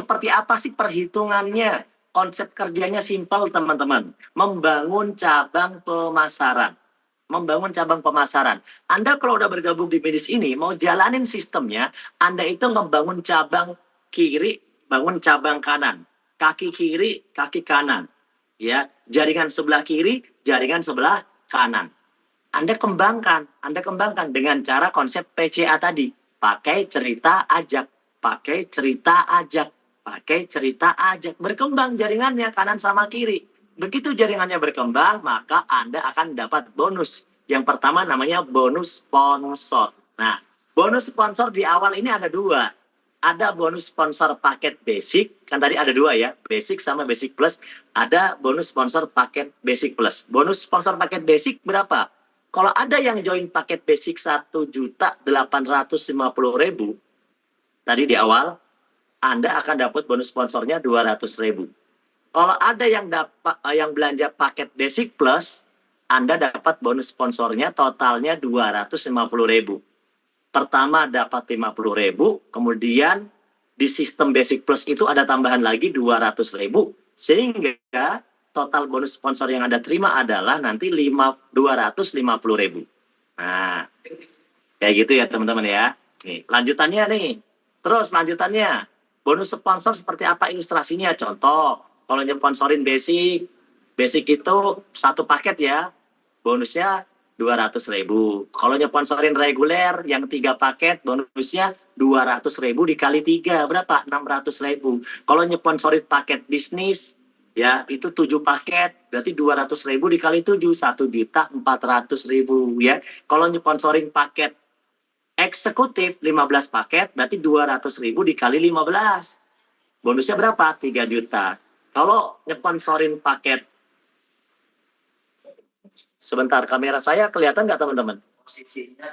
seperti apa sih perhitungannya? Konsep kerjanya simpel, teman-teman. Membangun cabang pemasaran. Membangun cabang pemasaran. Anda kalau udah bergabung di medis ini, mau jalanin sistemnya, Anda itu membangun cabang kiri, bangun cabang kanan. Kaki kiri, kaki kanan. Ya, jaringan sebelah kiri, jaringan sebelah kanan. Anda kembangkan dengan cara konsep PCA tadi. Pakai cerita ajak, pakai cerita ajak, pakai cerita ajak. Berkembang jaringannya kanan sama kiri. Begitu jaringannya berkembang, maka Anda akan dapat bonus. Yang pertama namanya bonus sponsor. Nah, bonus sponsor di awal ini ada dua. Ada bonus sponsor paket basic, kan tadi ada dua ya, basic sama basic plus. Ada bonus sponsor paket basic plus. Bonus sponsor paket basic berapa? Kalau ada yang join paket basic 1.850.000, tadi di awal, Anda akan dapat bonus sponsornya 200.000. Kalau ada yang belanja paket basic plus, Anda dapat bonus sponsornya totalnya 250.000. Pertama dapat 50.000, kemudian di sistem basic plus itu ada tambahan lagi 200.000, sehingga total bonus sponsor yang Anda terima adalah nanti 250.000. Nah, kayak gitu ya teman-teman ya. Nih, lanjutannya nih. Terus lanjutannya, bonus sponsor seperti apa ilustrasinya? Contoh, kalau nyponsorin basic, basic itu satu paket ya, bonusnya 200.000. Kalau nyponsorin reguler yang 3 paket, bonusnya 200.000 dikali 3, berapa? 600.000. Kalau nyponsorin paket bisnis, ya itu 7 paket, berarti 200.000 dikali 7, 1.400.000 ya. Kalau nyponsorin paket eksekutif 15 paket, berarti 200.000 dikali 15. Bonusnya berapa? 3 juta. Kalau nyponsorin paket, sebentar, kamera saya kelihatan nggak teman-teman? Posisinya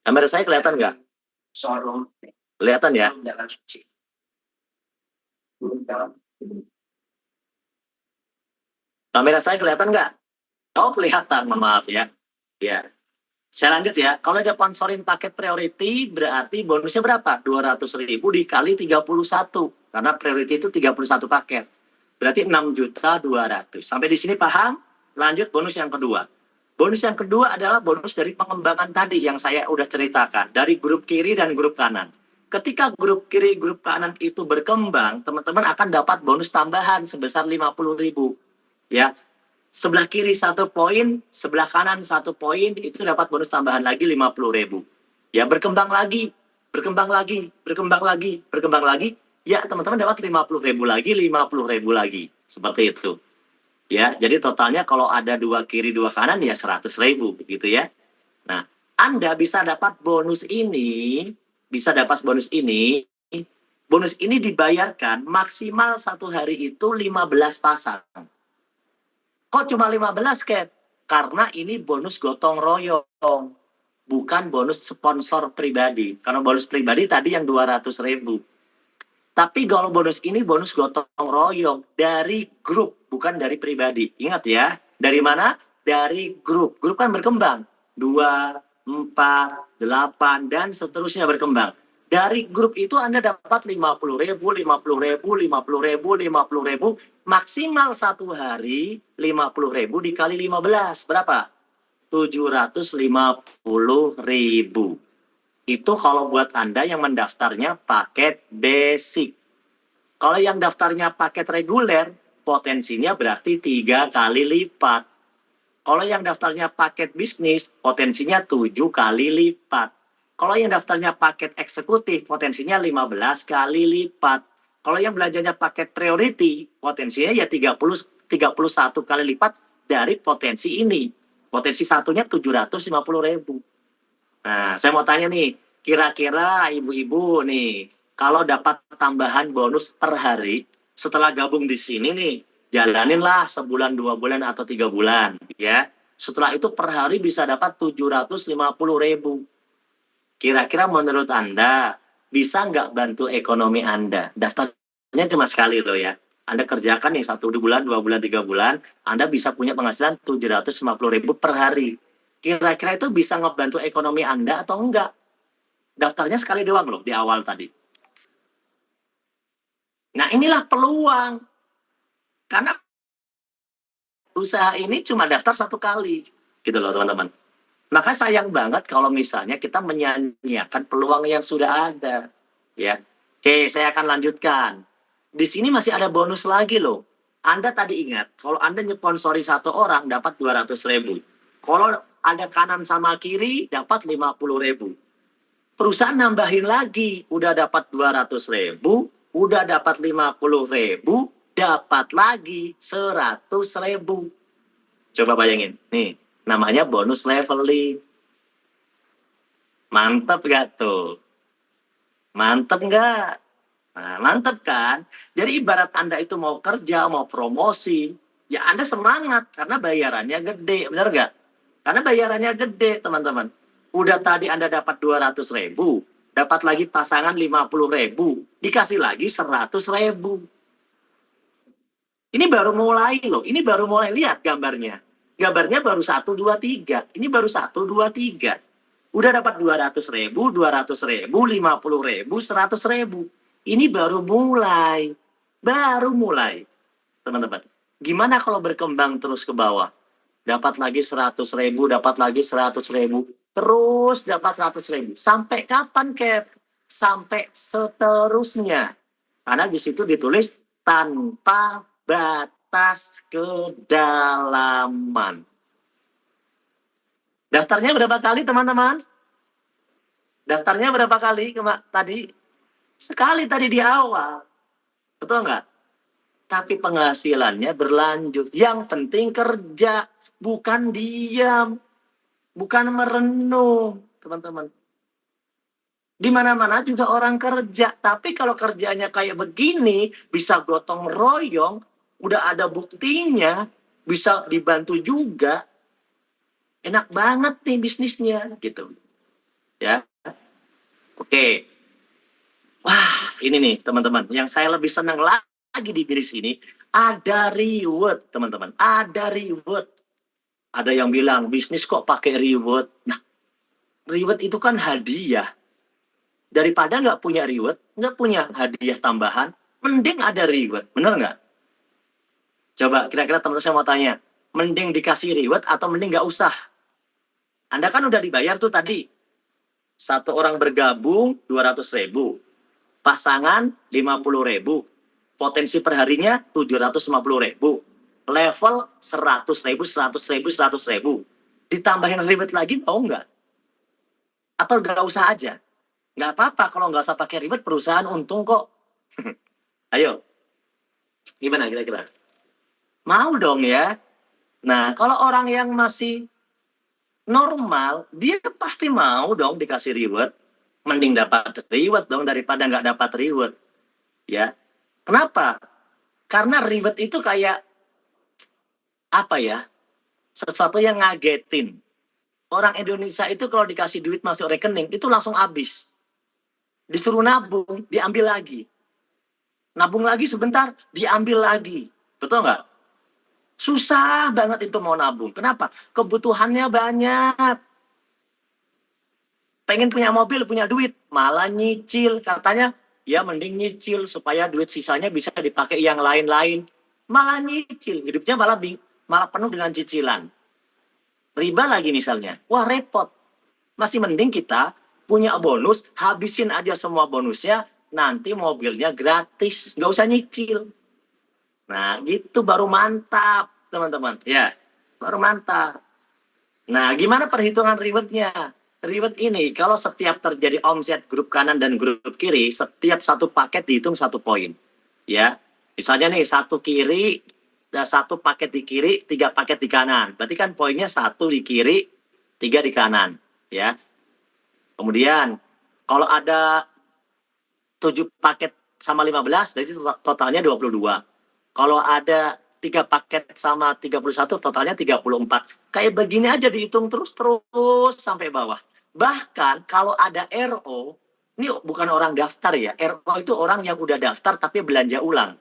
Kamera saya kelihatan nggak? showroom. Kelihatan ya? Jalan suci. Kamera saya kelihatan nggak? Oh, kelihatan, maaf ya. Ya. Saya lanjut ya. Kalau sponsorin paket priority berarti bonusnya berapa? 200.000 dikali 31. Karena priority itu 31 paket. Berarti 6.200.000. Sampai di sini paham? Lanjut bonus yang kedua. Bonus yang kedua adalah bonus dari pengembangan tadi yang saya udah ceritakan. Dari grup kiri dan grup kanan. Ketika grup kiri, grup kanan itu berkembang, teman-teman akan dapat bonus tambahan sebesar 50.000. Ya, sebelah kiri 1 poin, sebelah kanan 1 poin, itu dapat bonus tambahan lagi 50.000. Ya, berkembang lagi, berkembang lagi, berkembang lagi, berkembang lagi. Ya, teman-teman dapat 50.000 lagi, 50.000 lagi. Seperti itu. Ya, jadi totalnya kalau ada 2 kiri, 2 kanan, ya 100.000, gitu ya. Nah, Anda bisa dapat bonus ini, bonus ini dibayarkan maksimal 1 hari itu 15 pasang. Kok cuma 15, Ket? Karena ini bonus gotong royong, bukan bonus sponsor pribadi. Karena bonus pribadi tadi yang 200.000. Tapi kalau bonus ini bonus gotong royong dari grup, bukan dari pribadi. Ingat ya, dari mana? Dari grup. Grup kan berkembang. 2, 4, 8, dan seterusnya berkembang. Dari grup itu Anda dapat 50.000, 50.000, 50.000, 50.000, maksimal 1 hari 50.000 dikali 15. Berapa? 750.000. Itu kalau buat Anda yang mendaftarnya paket basic. Kalau yang daftarnya paket reguler, potensinya berarti 3 kali lipat. Kalau yang daftarnya paket bisnis, potensinya 7 kali lipat. Kalau yang daftarnya paket eksekutif, potensinya 15 kali lipat. Kalau yang belanjanya paket priority, potensinya ya 31 kali lipat dari potensi ini. Potensi satunya 750.000. Nah, saya mau tanya nih, kira-kira ibu-ibu nih, kalau dapat tambahan bonus per hari, setelah gabung di sini nih, jalaninlah sebulan, 2 bulan, atau 3 bulan, ya. Setelah itu per hari bisa dapat 750.000. Kira-kira menurut Anda, bisa nggak bantu ekonomi Anda? Daftarnya cuma sekali loh ya. Anda kerjakan nih 1 bulan, 2 bulan, 3 bulan, Anda bisa punya penghasilan 750.000 per hari. Kira-kira itu bisa ngebantu ekonomi Anda atau enggak? Daftarnya sekali doang loh di awal tadi. Nah, inilah peluang. Karena usaha ini cuma daftar satu kali. Gitu loh, teman-teman. Maka sayang banget kalau misalnya kita menyanyiakan peluang yang sudah ada. Ya. Oke, saya akan lanjutkan. Di sini masih ada bonus lagi loh. Anda tadi ingat, kalau Anda nyponsori satu orang dapat 200.000. Kalau ada kanan sama kiri dapat 50.000. Perusahaan nambahin lagi, udah dapat 200.000, udah dapat 50.000, dapat lagi 100.000. Coba bayangin, nih, namanya bonus leveling. Mantep gak tuh? Mantep nggak? Nah, mantep kan? Jadi ibarat Anda itu mau kerja, mau promosi, ya Anda semangat karena bayarannya gede, benar nggak? Karena bayarannya gede, teman-teman. Udah tadi Anda dapat 200.000, dapat lagi pasangan 50.000, dikasih lagi 100.000. Ini baru mulai loh, ini baru mulai, lihat gambarnya. Gambarnya baru 1, 2, 3. Ini baru 1, 2, 3. Udah dapat 200.000, 200.000, 50.000, 100.000. Ini baru mulai. Baru mulai. Teman-teman. Gimana kalau berkembang terus ke bawah? Dapat lagi 100.000, dapat lagi 100.000. Terus dapat 100.000. Sampai kapan, Cap? Sampai seterusnya. Karena di situ ditulis tanpa batas kedalaman. Daftarnya berapa kali, teman-teman? Daftarnya berapa kali tadi? Sekali tadi di awal. Betul nggak? Tapi penghasilannya berlanjut. Yang penting kerja, bukan diam, bukan merenung, teman-teman. Di mana-mana juga orang kerja. Tapi kalau kerjanya kayak begini, bisa gotong royong, udah ada buktinya, bisa dibantu juga. Enak banget nih bisnisnya, gitu. Ya. Oke. Wah, ini nih teman-teman, yang saya lebih senang lagi di bisnis ini, ada reward, teman-teman. Ada reward. Ada yang bilang, bisnis kok pakai reward? Nah, reward itu kan hadiah. Daripada nggak punya reward, nggak punya hadiah tambahan, mending ada reward. Bener nggak? Coba kira-kira teman-teman saya mau tanya, mending dikasih reward atau mending nggak usah? Anda kan udah dibayar tuh tadi. Satu orang bergabung 200.000. Pasangan 50.000. Potensi perharinya 750.000. Level 100.000, 100.000, 100.000. Ditambahin reward lagi mau nggak? Atau nggak usah aja? Nggak apa-apa kalau nggak usah pakai reward, perusahaan untung kok. Ayo, gimana kira-kira? Mau dong ya? Nah, kalau orang yang masih normal, dia pasti mau dong dikasih reward. Mending dapat reward dong daripada nggak dapat reward. Ya, kenapa? Karena reward itu kayak apa ya? Sesuatu yang ngagetin. Orang Indonesia itu kalau dikasih duit masuk rekening itu langsung habis. Disuruh nabung, diambil lagi. Nabung lagi sebentar, diambil lagi. Betul nggak? Susah banget itu mau nabung. Kenapa? Kebutuhannya banyak. Pengen punya mobil, punya duit, malah nyicil. Katanya, ya mending nyicil supaya duit sisanya bisa dipakai yang lain-lain. Malah nyicil. Hidupnya malah penuh dengan cicilan. Riba lagi misalnya. Wah, repot. Masih mending kita punya bonus, habisin aja semua bonusnya, nanti mobilnya gratis. Nggak usah nyicil. Nah, gitu baru mantap, teman-teman. Ya, baru mantap. Nah, gimana perhitungan rewardnya? Reward ini, kalau setiap terjadi omset grup kanan dan grup kiri, setiap satu paket dihitung 1 poin. Ya, misalnya nih, satu kiri, satu paket di kiri, 3 paket di kanan. Berarti kan poinnya 1 di kiri, 3 di kanan. Ya. Kemudian, kalau ada 7 paket sama 15, jadi totalnya 22. Kalau ada 3 paket sama 31, totalnya 34. Kayak begini aja dihitung terus sampai bawah. Bahkan kalau ada RO, ini bukan orang daftar ya. RO itu orang yang udah daftar tapi belanja ulang.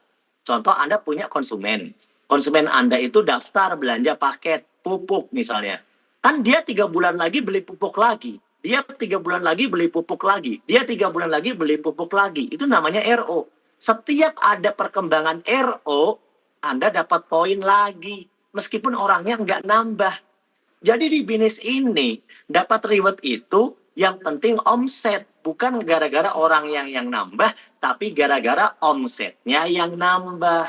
Contoh Anda punya konsumen. Konsumen Anda itu daftar belanja paket pupuk misalnya. Kan dia 3 bulan lagi beli pupuk lagi. Dia 3 bulan lagi beli pupuk lagi. Dia 3 bulan lagi beli pupuk lagi. Itu namanya RO. Setiap ada perkembangan RO, Anda dapat poin lagi. Meskipun orangnya nggak nambah. Jadi di bisnis ini, dapat reward itu yang penting omset. Bukan gara-gara orang yang nambah, tapi gara-gara omsetnya yang nambah.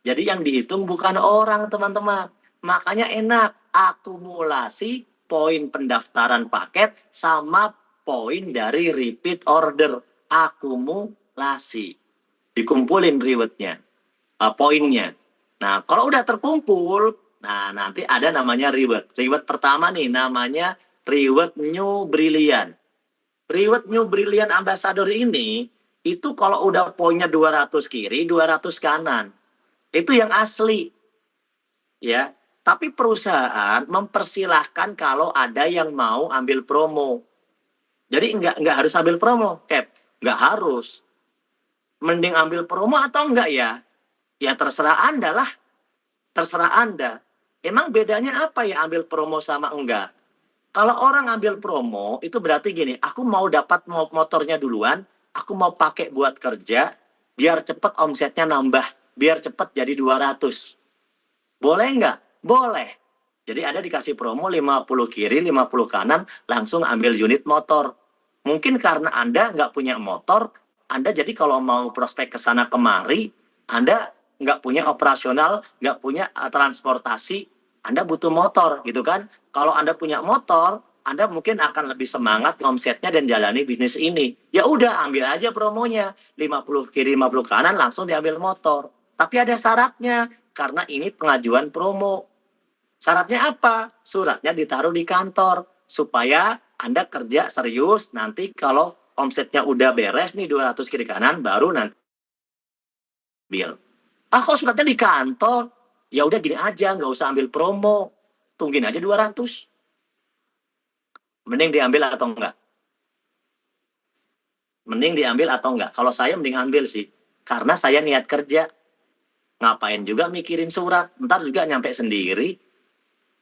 Jadi yang dihitung bukan orang, teman-teman. Makanya enak, akumulasi poin pendaftaran paket sama poin dari repeat order. Akumulasi. Dikumpulin rewardnya, poinnya. Nah, kalau udah terkumpul, nah nanti ada namanya reward. Reward pertama nih namanya reward New Brilliant. Reward New Brilliant Ambassador ini, itu kalau udah poinnya 200 kiri, 200 kanan. Itu yang asli. Ya, tapi perusahaan mempersilahkan kalau ada yang mau ambil promo. Jadi nggak harus ambil promo, Cap. Nggak harus. Mending ambil promo atau enggak ya? Ya terserah Anda lah. Terserah Anda. Emang bedanya apa ya ambil promo sama enggak? Kalau orang ambil promo, itu berarti gini, aku mau dapat motornya duluan, aku mau pakai buat kerja, biar cepat omsetnya nambah, biar cepat jadi 200. Boleh enggak? Boleh. Jadi ada dikasih promo 50 kiri, 50 kanan, langsung ambil unit motor. Mungkin karena Anda nggak punya motor, Anda jadi kalau mau prospek ke sana kemari, Anda nggak punya operasional, nggak punya transportasi, Anda butuh motor gitu kan. Kalau Anda punya motor, Anda mungkin akan lebih semangat omsetnya dan jalani bisnis ini. Ya udah, ambil aja promonya. 50 kiri, 50 kanan, langsung diambil motor. Tapi ada syaratnya, karena ini pengajuan promo. Syaratnya apa? Suratnya ditaruh di kantor. Supaya Anda kerja serius, nanti kalau omsetnya udah beres nih 200 kiri kanan, baru nanti ambil. Ah kok suratnya di kantor? Ya udah gini aja, nggak usah ambil promo. Tungguin aja 200. Mending diambil atau enggak? Mending diambil atau enggak? Kalau saya mending ambil sih. Karena saya niat kerja. Ngapain juga mikirin surat? Ntar juga nyampe sendiri.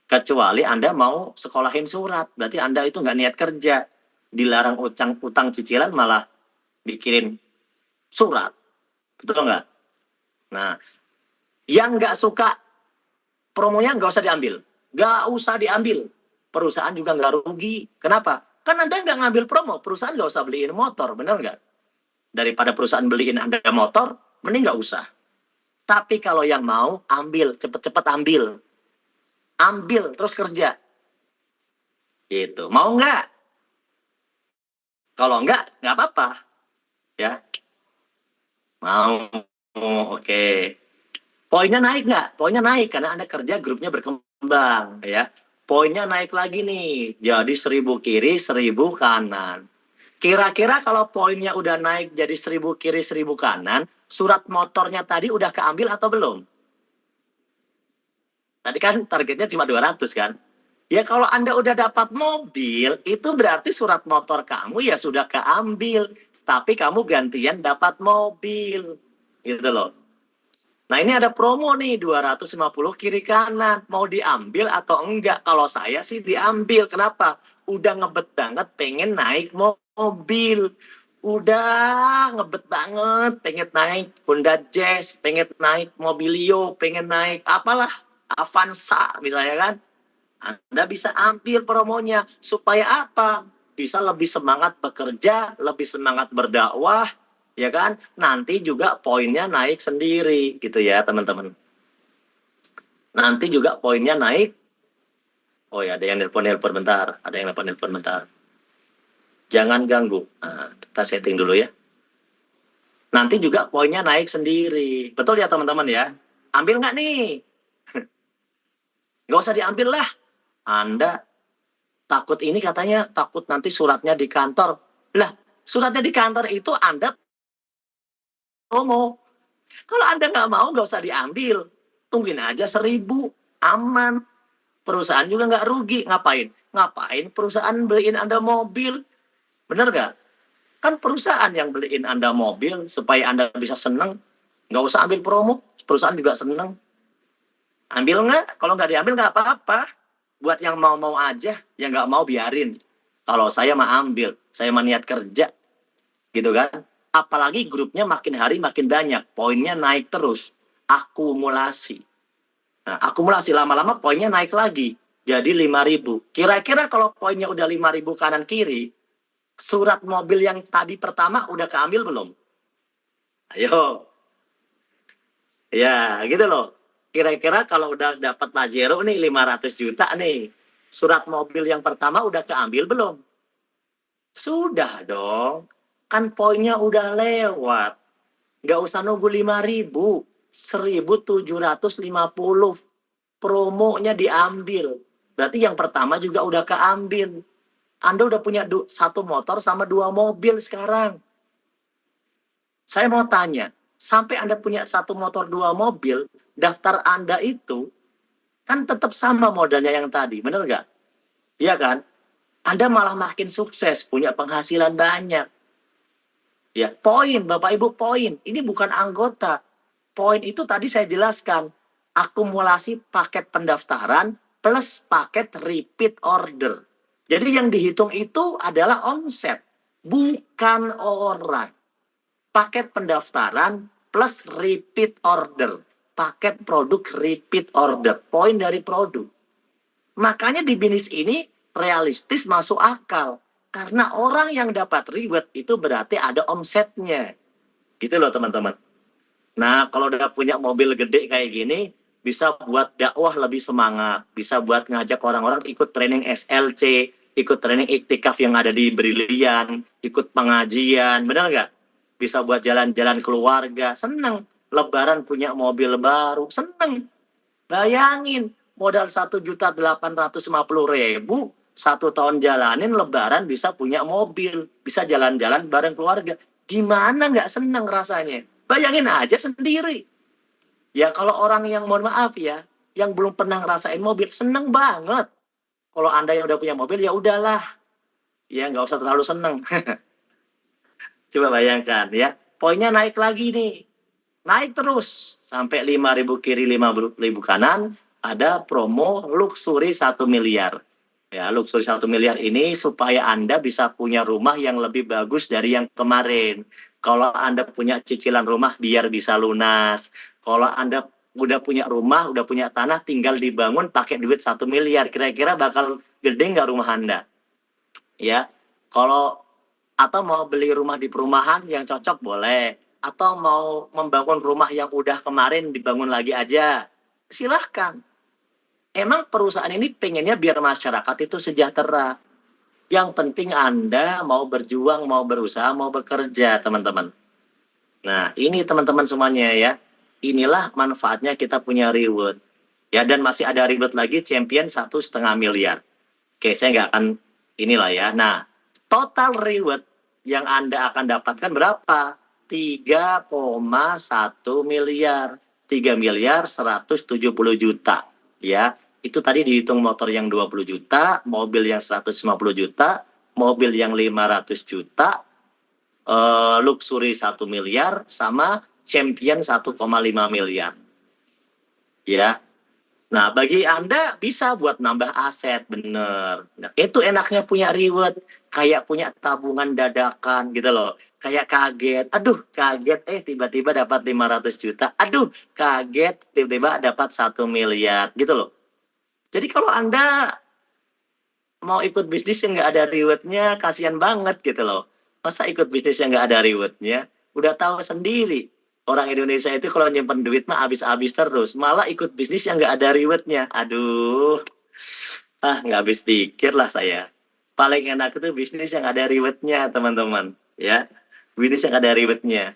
Kecuali Anda mau sekolahin surat. Berarti Anda itu nggak niat kerja. Dilarang utang cicilan malah bikin surat. Betul nggak? Nah, yang nggak suka promonya nggak usah diambil. Nggak usah diambil. Perusahaan juga nggak rugi. Kenapa? Kan Anda nggak ngambil promo. Perusahaan nggak usah beliin motor. Benar nggak? Daripada perusahaan beliin Anda motor, mending nggak usah. Tapi kalau yang mau, ambil. Cepet-cepet ambil. Ambil, terus kerja. Gitu. Mau nggak? Kalau nggak apa-apa. Ya. Mau. Oke. Poinnya naik nggak? Poinnya naik karena Anda kerja grupnya berkembang. Ya. Poinnya naik lagi nih. Jadi 1000 kiri, 1000 kanan. Kira-kira kalau poinnya udah naik jadi 1000 kiri, 1000 kanan, surat motornya tadi udah keambil atau belum? Tadi kan targetnya cuma 200 kan? Ya kalau Anda udah dapat mobil, itu berarti surat motor kamu ya sudah keambil. Tapi kamu gantian dapat mobil. Gitu loh. Nah ini ada promo nih, 250 kiri kanan. Mau diambil atau enggak? Kalau saya sih diambil. Kenapa? Udah ngebet banget pengen naik mobil. Udah ngebet banget pengen naik Honda Jazz, pengen naik Mobilio, pengen naik apalah, Avanza misalnya kan. Anda bisa ambil promonya. Supaya apa? Bisa lebih semangat bekerja, lebih semangat berdakwah, ya kan? Nanti juga poinnya naik sendiri, gitu ya teman-teman. Nanti juga poinnya naik. Oh ya, ada yang nelpon-nelpon bentar. Ada yang nelpon-nelpon bentar. Jangan ganggu. Nah, kita setting dulu ya. Nanti juga poinnya naik sendiri. Betul ya teman-teman ya? Ambil nggak nih? Nggak usah diambil lah. Anda takut ini katanya, takut nanti suratnya di kantor. Lah, suratnya di kantor itu Anda promo. Kalau Anda nggak mau, nggak usah diambil. Tungguin aja 1000. Aman. Perusahaan juga nggak rugi. Ngapain? Ngapain perusahaan beliin Anda mobil? Bener nggak? Kan perusahaan yang beliin Anda mobil supaya Anda bisa seneng. Nggak usah ambil promo. Perusahaan juga seneng. Ambil nggak? Kalau nggak diambil nggak apa-apa. Buat yang mau-mau aja, yang nggak mau biarin. Kalau saya mah ambil. Saya mah niat kerja. Gitu kan? Apalagi grupnya makin hari makin banyak, poinnya naik terus, akumulasi. Nah, akumulasi lama-lama poinnya naik lagi, jadi 5.000. Kira-kira kalau poinnya udah 5.000 kanan kiri, surat mobil yang tadi pertama udah keambil belum? Ayo. Ya, gitu loh. Kira-kira kalau udah dapat Pajero nih 500 juta nih, surat mobil yang pertama udah keambil belum? Sudah dong. Kan poinnya udah lewat. Nggak usah nunggu 5.000. 1.750. Promonya diambil. Berarti yang pertama juga udah keambil. Anda udah punya satu motor sama 2 mobil sekarang. Saya mau tanya, sampai Anda punya satu motor 2 mobil, daftar Anda itu kan tetap sama modalnya yang tadi, benar nggak? Iya kan? Anda malah makin sukses, punya penghasilan banyak. Ya, poin, Bapak Ibu, poin. Ini bukan anggota. Poin itu tadi saya jelaskan. Akumulasi paket pendaftaran plus paket repeat order. Jadi yang dihitung itu adalah omset, bukan orang. Paket pendaftaran plus repeat order. Paket produk repeat order. Poin dari produk. Makanya di bisnis ini realistis masuk akal. Karena orang yang dapat reward itu berarti ada omsetnya. Gitu loh teman-teman. Nah kalau udah punya mobil gede kayak gini, bisa buat dakwah lebih semangat. Bisa buat ngajak orang-orang ikut training SLC, ikut training iktikaf yang ada di Brilian, ikut pengajian, benar nggak? Bisa buat jalan-jalan keluarga, seneng. Lebaran punya mobil baru, seneng. Bayangin, modal 1.850.000, 1 tahun jalanin lebaran bisa punya mobil, bisa jalan-jalan bareng keluarga. Gimana nggak seneng rasanya? Bayangin aja sendiri. Ya kalau orang yang mohon maaf ya, yang belum pernah ngerasain mobil, seneng banget. Kalau Anda yang udah punya mobil, ya udahlah. Ya nggak usah terlalu seneng. Coba bayangkan ya, poinnya naik lagi nih. Naik terus sampai 5.000 kiri 5.000 kanan, ada promo luxury 1 miliar. Ya, luxury 1 miliar ini supaya Anda bisa punya rumah yang lebih bagus dari yang kemarin. Kalau Anda punya cicilan rumah biar bisa lunas. Kalau Anda udah punya rumah, udah punya tanah, tinggal dibangun pakai duit 1 miliar. Kira-kira bakal gede nggak rumah Anda? Ya, kalau atau mau beli rumah di perumahan yang cocok boleh, atau mau membangun rumah yang udah kemarin dibangun lagi aja, silahkan. Emang perusahaan ini pengennya biar masyarakat itu sejahtera. Yang penting Anda mau berjuang, mau berusaha, mau bekerja, teman-teman. Nah, ini teman-teman semuanya ya. Inilah manfaatnya kita punya reward. Ya, dan masih ada reward lagi champion 1,5 miliar. Oke, saya nggak akan inilah ya. Nah, total reward yang Anda akan dapatkan berapa? 3,1 miliar. 3.170.000.000. Ya, itu tadi dihitung motor yang 20 juta, mobil yang 150 juta, mobil yang 500 juta, luxury 1 miliar, sama champion 1,5 miliar. Ya, nah, bagi Anda bisa buat nambah aset, bener. Nah, itu enaknya punya reward, kayak punya tabungan dadakan gitu loh. Kayak kaget, aduh kaget tiba-tiba dapat 500 juta. Aduh kaget tiba-tiba dapat 1 miliar gitu loh. Jadi kalau Anda mau ikut bisnis yang nggak ada rewardnya, kasihan banget gitu loh. Masa ikut bisnis yang nggak ada rewardnya? Udah tahu sendiri. Orang Indonesia itu kalau nyimpen duit mah habis-habis terus. Malah ikut bisnis yang nggak ada rewardnya. Aduh, nggak habis pikir lah saya. Paling enak itu bisnis yang ada rewardnya, teman-teman. Ya, bisnis yang ada rewardnya.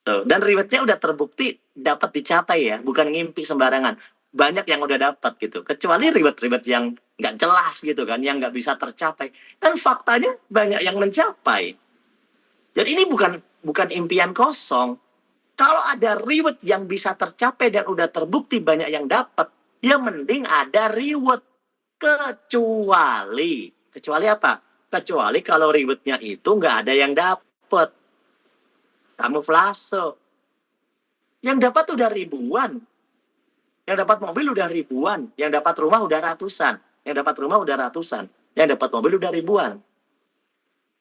Tuh. Dan rewardnya udah terbukti dapat dicapai ya, bukan ngimpi sembarangan. Banyak yang udah dapat gitu. Kecuali reward-reward yang nggak jelas gitu kan, yang nggak bisa tercapai. Dan faktanya banyak yang mencapai. Jadi ini bukan impian kosong. Kalau ada reward yang bisa tercapai dan udah terbukti banyak yang dapat, ya mending ada reward. Kecuali apa? Kecuali kalau rewardnya itu nggak ada yang dapat. Kamu flase. Yang dapat udah ribuan. Yang dapat mobil udah ribuan. Yang dapat rumah udah ratusan. Yang dapat rumah udah ratusan. Yang dapat mobil udah ribuan.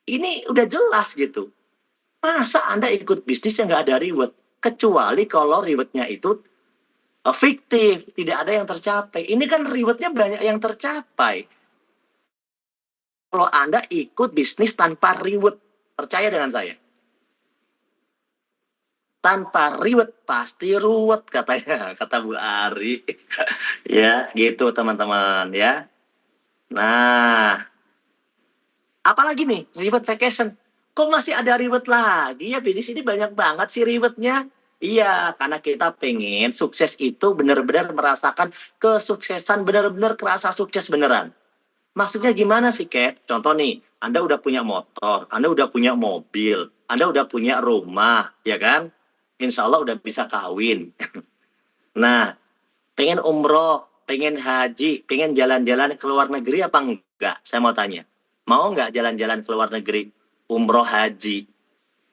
Ini udah jelas gitu. Masa Anda ikut bisnis yang nggak ada reward? Kecuali kalau rewardnya itu fiktif, tidak ada yang tercapai. Ini kan rewardnya banyak yang tercapai. Kalau Anda ikut bisnis tanpa reward, percaya dengan saya. Tanpa reward pasti ruwet katanya, kata Bu Ari. Ya, gitu teman-teman ya. Nah, apalagi nih reward vacation? Kok masih ada reward lagi ya? Bisnis ini banyak banget sih rewardnya. Iya, karena kita pengen sukses itu benar-benar merasakan kesuksesan, benar-benar kerasa sukses beneran. Maksudnya gimana sih, Kat? Contoh nih, Anda udah punya motor, Anda udah punya mobil, Anda udah punya rumah, ya kan? Insya Allah udah bisa kawin. Nah, pengen umroh, pengen haji, pengen jalan-jalan ke luar negeri apa enggak? Saya mau tanya. Mau enggak jalan-jalan ke luar negeri? Umroh, haji.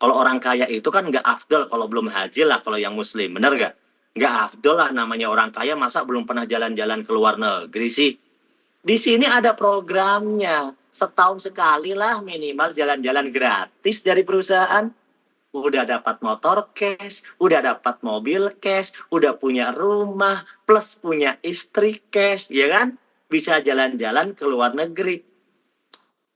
Kalau orang kaya itu kan enggak afdol kalau belum haji lah kalau yang muslim. Bener enggak? Enggak afdol lah namanya orang kaya masa belum pernah jalan-jalan ke luar negeri sih? Di sini ada programnya. Setahun sekali lah minimal jalan-jalan gratis dari perusahaan. Udah dapat motor cash, udah dapat mobil cash, udah punya rumah, plus punya istri cash, ya kan? Bisa jalan-jalan ke luar negeri.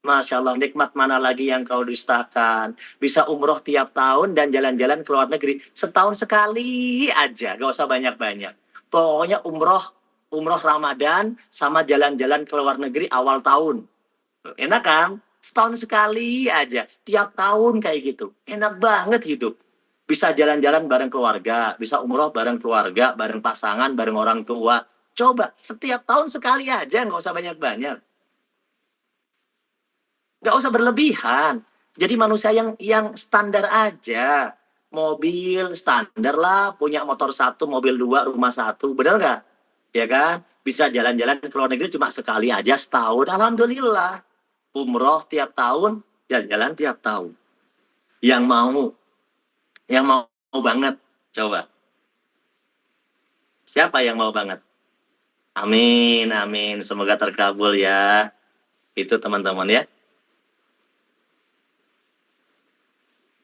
Masya Allah, nikmat mana lagi yang kau dustakan. Bisa umroh tiap tahun dan jalan-jalan ke luar negeri. Setahun sekali aja, gak usah banyak-banyak. Pokoknya umroh, umroh Ramadan sama jalan-jalan ke luar negeri awal tahun. Enak kan? Setahun sekali aja. Tiap tahun kayak gitu. Enak banget hidup. Bisa jalan-jalan bareng keluarga. Bisa umroh bareng keluarga, bareng pasangan, bareng orang tua. Coba, setiap tahun sekali aja. Nggak usah banyak-banyak. Nggak usah berlebihan. Jadi manusia yang standar aja. Mobil standar lah. Punya motor satu, mobil dua, rumah satu. Bener nggak? Ya kan? Bisa jalan-jalan ke luar negeri cuma sekali aja setahun. Alhamdulillah. Umroh tiap tahun, jalan-jalan tiap tahun. Yang mau banget, coba. Siapa yang mau banget? Amin, amin. Semoga terkabul ya. Itu teman-teman ya.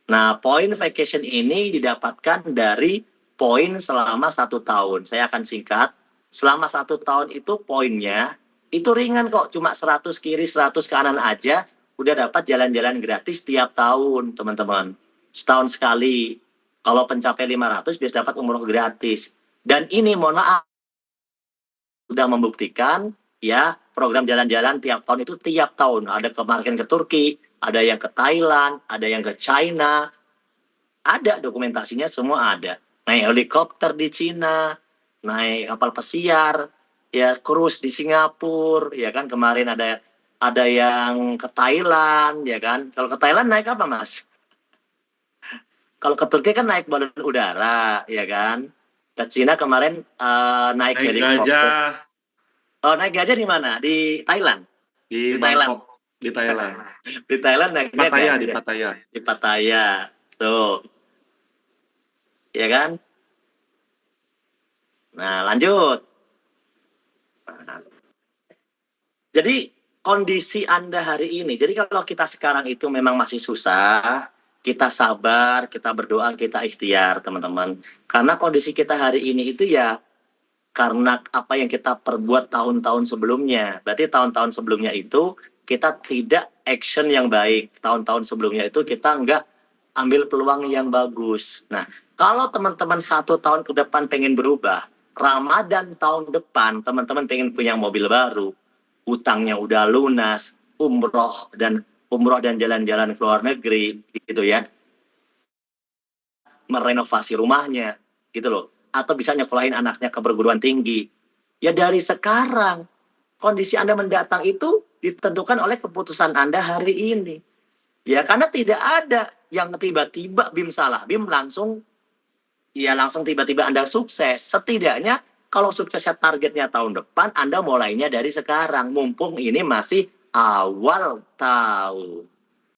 Nah, poin vacation ini didapatkan dari poin selama 1 tahun. Saya akan singkat. Selama 1 tahun itu poinnya, itu ringan kok. Cuma 100 kiri, 100 kanan aja. Udah dapat jalan-jalan gratis tiap tahun, teman-teman. Setahun sekali. Kalau pencapai 500, biasa dapat umroh gratis. Dan ini, mohon maaf, sudah membuktikan ya program jalan-jalan tiap tahun itu tiap tahun. Ada kemarin ke Turki, ada yang ke Thailand, ada yang ke China, ada dokumentasinya semua ada. Naik helikopter di Cina, naik kapal pesiar, ya cruise di Singapura, ya kan kemarin ada yang ke Thailand, ya kan. Kalau ke Thailand naik apa, Mas? Kalau ke Turki kan naik balon udara, ya kan. Ke Cina kemarin naik Naik helikopter. gajah Oh, naik gajah di mana? Di Thailand. di Di Thailand. Bangkok, di Thailand. Di Thailand naiknya Pattaya, di gajah. Pattaya. Di Pattaya. Tuh, ya kan? Nah, lanjut. Jadi kondisi Anda hari ini, jadi kalau kita sekarang itu memang masih susah, kita sabar, kita berdoa, kita ikhtiar, teman-teman. Karena kondisi kita hari ini itu ya karena apa yang kita perbuat tahun-tahun sebelumnya. Berarti tahun-tahun sebelumnya itu kita tidak action yang baik. Tahun-tahun sebelumnya itu kita nggak ambil peluang yang bagus. Nah, kalau teman-teman 1 tahun ke depan pengen berubah, Ramadan tahun depan teman-teman pengen punya mobil baru, utangnya udah lunas, umroh dan jalan-jalan ke luar negeri, gitu ya, merenovasi rumahnya, gitu loh, atau bisa nyekolahin anaknya ke perguruan tinggi. Ya dari sekarang, kondisi Anda mendatang itu ditentukan oleh keputusan Anda hari ini. Ya karena tidak ada yang tiba-tiba BIM salah, BIM langsung tiba-tiba Anda sukses. Setidaknya kalau suksesnya targetnya tahun depan, Anda mulainya dari sekarang. Mumpung ini masih awal tahun.